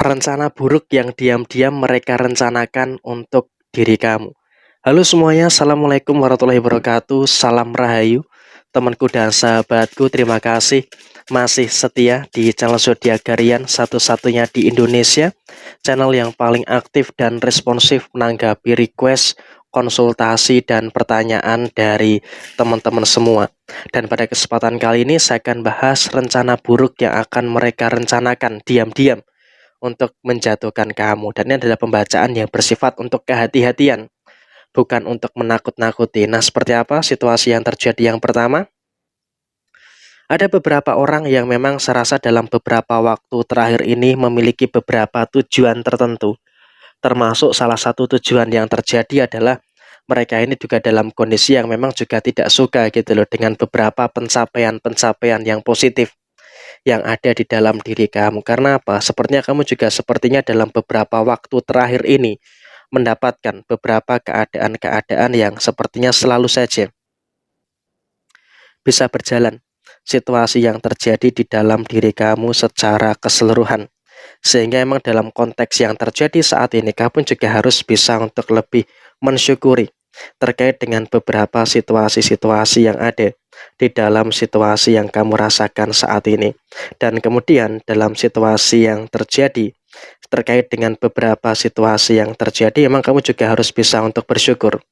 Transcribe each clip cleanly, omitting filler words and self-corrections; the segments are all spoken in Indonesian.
rencana buruk yang diam-diam mereka rencanakan untuk diri kamu. Halo semuanya, Assalamualaikum warahmatullahi wabarakatuh. Salam Rahayu, temanku dan sahabatku. Terima kasih masih setia di channel Zodiacarian, satu-satunya di Indonesia, channel yang paling aktif dan responsif menanggapi request, konsultasi, dan pertanyaan dari teman-teman semua. Dan pada kesempatan kali ini saya akan bahas rencana buruk yang akan mereka rencanakan diam-diam untuk menjatuhkan kamu. Dan ini adalah pembacaan yang bersifat untuk kehati-hatian, bukan untuk menakut-nakuti. Nah, seperti apa situasi yang terjadi? Yang pertama, ada beberapa orang yang memang serasa dalam beberapa waktu terakhir ini memiliki beberapa tujuan tertentu. Termasuk salah satu tujuan yang terjadi adalah mereka ini juga dalam kondisi yang memang juga tidak suka gitu loh dengan beberapa pencapaian-pencapaian yang positif yang ada di dalam diri kamu. Karena apa? Sepertinya dalam beberapa waktu terakhir ini mendapatkan beberapa keadaan-keadaan yang sepertinya selalu saja bisa berjalan. Situasi yang terjadi di dalam diri kamu secara keseluruhan. Sehingga emang dalam konteks yang terjadi saat ini, kamu juga harus bisa untuk lebih mensyukuri terkait dengan beberapa situasi-situasi yang ada di dalam situasi yang kamu rasakan saat ini. Dan kemudian dalam situasi yang terjadi terkait dengan beberapa situasi yang terjadi, emang kamu juga harus bisa untuk bersyukur.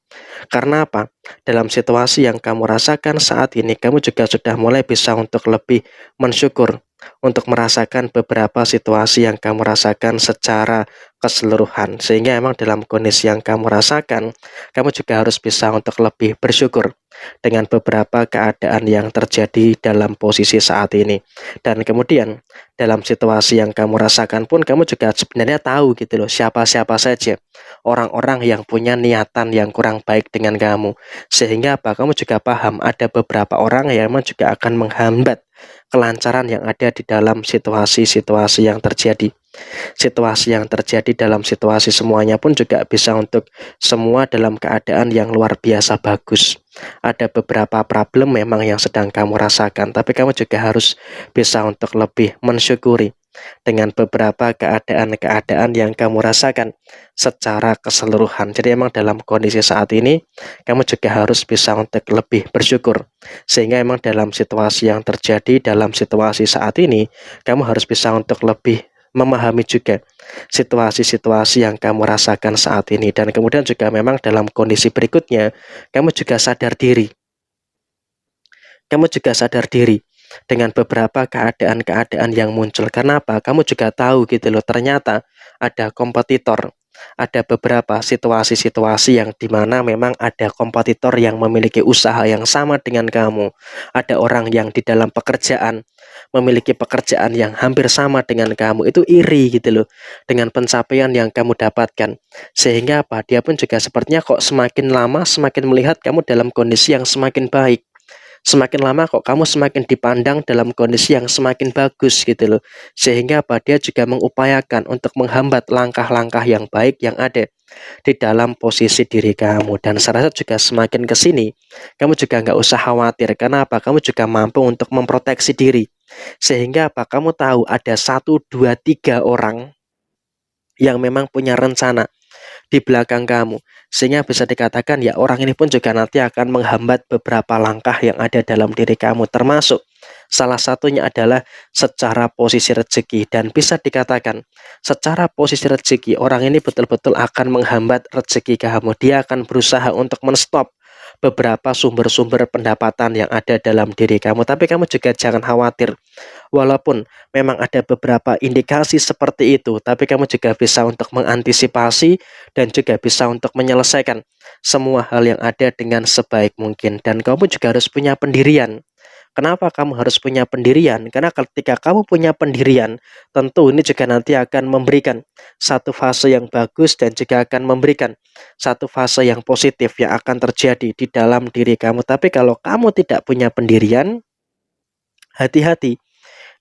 Karena apa? Dalam situasi yang kamu rasakan saat ini, kamu juga sudah mulai bisa untuk lebih mensyukur, untuk merasakan beberapa situasi yang kamu rasakan secara keseluruhan. Sehingga emang dalam kondisi yang kamu rasakan, kamu juga harus bisa untuk lebih bersyukur dengan beberapa keadaan yang terjadi dalam posisi saat ini. Dan kemudian dalam situasi yang kamu rasakan pun kamu juga sebenarnya tahu gitu loh, siapa-siapa saja orang-orang yang punya niatan yang kurang baik dengan kamu. Sehingga apa? Kamu juga paham ada beberapa orang yang memang juga akan menghambat kelancaran yang ada di dalam situasi-situasi yang terjadi. Situasi yang terjadi dalam situasi semuanya pun juga bisa untuk semua dalam keadaan yang luar biasa bagus. Ada beberapa problem memang yang sedang kamu rasakan, tapi kamu juga harus bisa untuk lebih mensyukuri dengan beberapa keadaan-keadaan yang kamu rasakan secara keseluruhan. Jadi emang dalam kondisi saat ini, kamu juga harus bisa untuk lebih bersyukur. Sehingga emang dalam situasi yang terjadi, dalam situasi saat ini, kamu harus bisa untuk lebih memahami juga situasi-situasi yang kamu rasakan saat ini. Dan kemudian juga memang dalam kondisi berikutnya, kamu juga sadar diri. Kamu juga sadar diri dengan beberapa keadaan-keadaan yang muncul. Karena apa? Kamu juga tahu gitu loh, ternyata ada kompetitor. Ada beberapa situasi-situasi yang dimana memang ada kompetitor yang memiliki usaha yang sama dengan kamu. Ada orang yang di dalam pekerjaan memiliki pekerjaan yang hampir sama dengan kamu. Itu iri gitu loh dengan pencapaian yang kamu dapatkan. Sehingga apa? Dia pun juga sepertinya kok semakin lama semakin melihat kamu dalam kondisi yang semakin baik. Semakin lama kok kamu semakin dipandang dalam kondisi yang semakin bagus gitu loh. Sehingga apa? Dia juga mengupayakan untuk menghambat langkah-langkah yang baik yang ada di dalam posisi diri kamu. Dan saya rasa juga semakin ke sini, kamu juga nggak usah khawatir. Karena apa? Kamu juga mampu untuk memproteksi diri. Sehingga apa? Kamu tahu ada 1, 2, 3 orang yang memang punya rencana di belakang kamu. Sehingga bisa dikatakan ya orang ini pun juga nanti akan menghambat beberapa langkah yang ada dalam diri kamu. Termasuk salah satunya adalah secara posisi rezeki. Dan bisa dikatakan secara posisi rezeki orang ini betul-betul akan menghambat rezeki kamu. Dia akan berusaha untuk menstop beberapa sumber-sumber pendapatan yang ada dalam diri kamu. Tapi kamu juga jangan khawatir. Walaupun memang ada beberapa indikasi seperti itu, tapi kamu juga bisa untuk mengantisipasi dan juga bisa untuk menyelesaikan semua hal yang ada dengan sebaik mungkin. Dan kamu juga harus punya pendirian. Kenapa kamu harus punya pendirian? Karena ketika kamu punya pendirian, tentu ini juga nanti akan memberikan satu fase yang bagus dan juga akan memberikan satu fase yang positif yang akan terjadi di dalam diri kamu. Tapi kalau kamu tidak punya pendirian, hati-hati.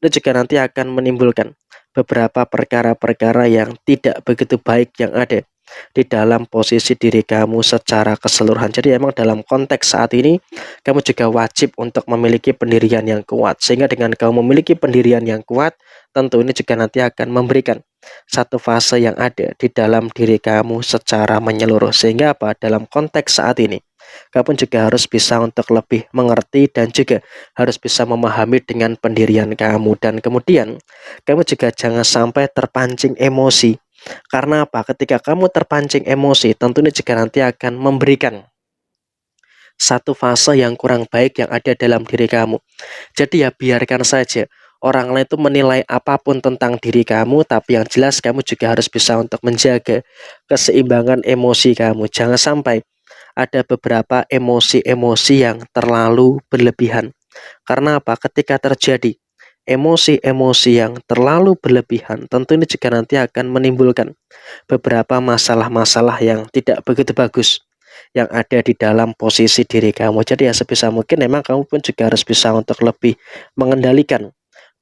Itu juga nanti akan menimbulkan beberapa perkara-perkara yang tidak begitu baik yang ada di dalam posisi diri kamu secara keseluruhan. Jadi emang dalam konteks saat ini, kamu juga wajib untuk memiliki pendirian yang kuat. Sehingga dengan kamu memiliki pendirian yang kuat, tentu ini juga nanti akan memberikan satu fase yang ada di dalam diri kamu secara menyeluruh. Sehingga apa? Dalam konteks saat ini, kamu juga harus bisa untuk lebih mengerti dan juga harus bisa memahami dengan pendirian kamu. Dan kemudian, kamu juga jangan sampai terpancing emosi. Karena apa? Ketika kamu terpancing emosi, tentunya juga nanti akan memberikan satu fase yang kurang baik yang ada dalam diri kamu. Jadi ya biarkan saja orang lain itu menilai apapun tentang diri kamu, tapi yang jelas kamu juga harus bisa untuk menjaga keseimbangan emosi kamu. Jangan sampai ada beberapa emosi-emosi yang terlalu berlebihan. Karena apa? Ketika terjadi emosi-emosi yang terlalu berlebihan, tentu ini juga nanti akan menimbulkan beberapa masalah-masalah yang tidak begitu bagus yang ada di dalam posisi diri kamu. Jadi ya sebisa mungkin memang kamu pun juga harus bisa untuk lebih mengendalikan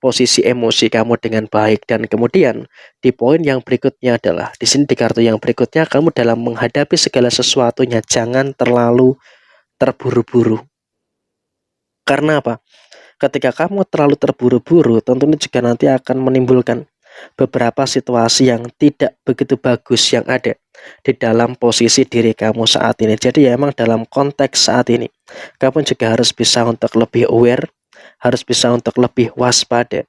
posisi emosi kamu dengan baik. Dan kemudian di poin yang berikutnya adalah di sini di kartu yang berikutnya, kamu dalam menghadapi segala sesuatunya jangan terlalu terburu-buru. Karena apa? Ketika kamu terlalu terburu-buru, tentunya juga nanti akan menimbulkan beberapa situasi yang tidak begitu bagus yang ada di dalam posisi diri kamu saat ini. Jadi ya emang dalam konteks saat ini, kamu juga harus bisa untuk lebih aware, harus bisa untuk lebih waspada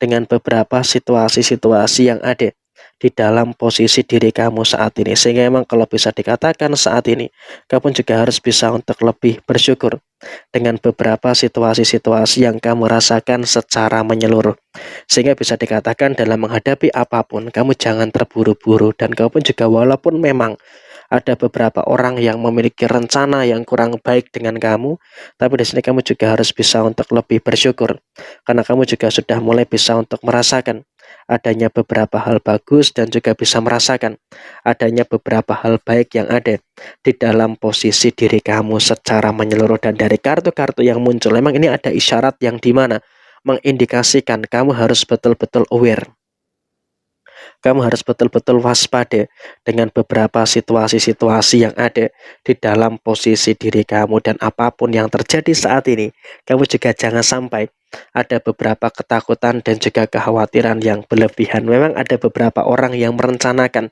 dengan beberapa situasi-situasi yang ada di dalam posisi diri kamu saat ini. Sehingga emang kalau bisa dikatakan saat ini, kamu juga harus bisa untuk lebih bersyukur dengan beberapa situasi-situasi yang kamu rasakan secara menyeluruh. Sehingga bisa dikatakan dalam menghadapi apapun, kamu jangan terburu-buru. Dan kamu pun juga walaupun memang ada beberapa orang yang memiliki rencana yang kurang baik dengan kamu, tapi di sini kamu juga harus bisa untuk lebih bersyukur. Karena kamu juga sudah mulai bisa untuk merasakan adanya beberapa hal bagus dan juga bisa merasakan adanya beberapa hal baik yang ada di dalam posisi diri kamu secara menyeluruh. Dan dari kartu-kartu yang muncul, memang ini ada isyarat yang dimana mengindikasikan kamu harus betul-betul aware. Kamu harus betul-betul waspada dengan beberapa situasi-situasi yang ada di dalam posisi diri kamu. Dan apapun yang terjadi saat ini, kamu juga jangan sampai ada beberapa ketakutan dan juga kekhawatiran yang berlebihan. Memang ada beberapa orang yang merencanakan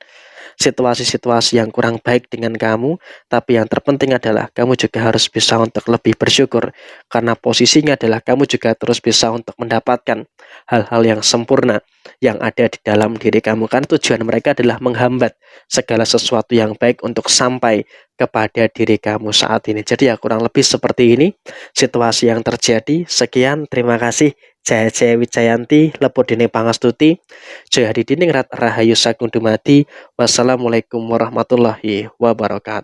situasi-situasi yang kurang baik dengan kamu, tapi yang terpenting adalah kamu juga harus bisa untuk lebih bersyukur, karena posisinya adalah kamu juga terus bisa untuk mendapatkan hal-hal yang sempurna yang ada di dalam diri kamu. Kan tujuan mereka adalah menghambat segala sesuatu yang baik untuk sampai kepada diri kamu saat ini. Jadi ya kurang lebih seperti ini situasi yang terjadi. Sekian, terima kasih. Jaya Jaya Wijayanti, Lepodene Pangastuti, Jaya Hadidining Rahayu Sagung Dumadi. Wassalamualaikum warahmatullahi wabarakatuh.